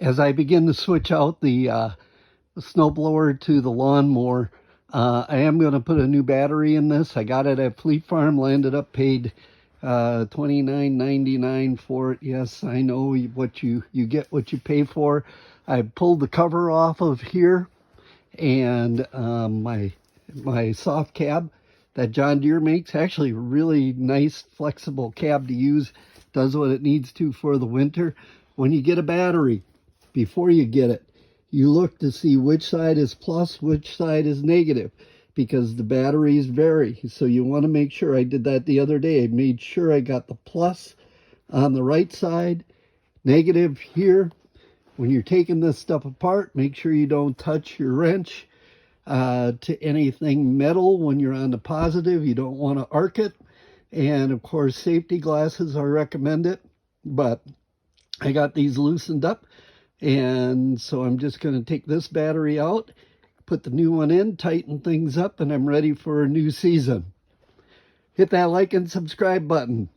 As I begin to switch out the snowblower to the lawnmower, I am going to put a new battery in this. I got it at Fleet Farm, landed up paid $29.99 for it. Yes, I know what you get what you pay for. I pulled the cover off of here, and my soft cab that John Deere makes, actually a really nice flexible cab to use, does what it needs to for the winter. When you get a battery, before you get it, you look to see which side is plus, which side is negative, because the batteries vary. So you want to make sure. I did that the other day. I made sure I got the plus on the right side, negative here. When you're taking this stuff apart, make sure you don't touch your wrench to anything metal. When you're on the positive, you don't want to arc it. And of course, safety glasses are recommended. But I got these loosened up, and so I'm just going to take this battery out, put the new one in, tighten things up, and I'm ready for a new season. Hit that like and subscribe button.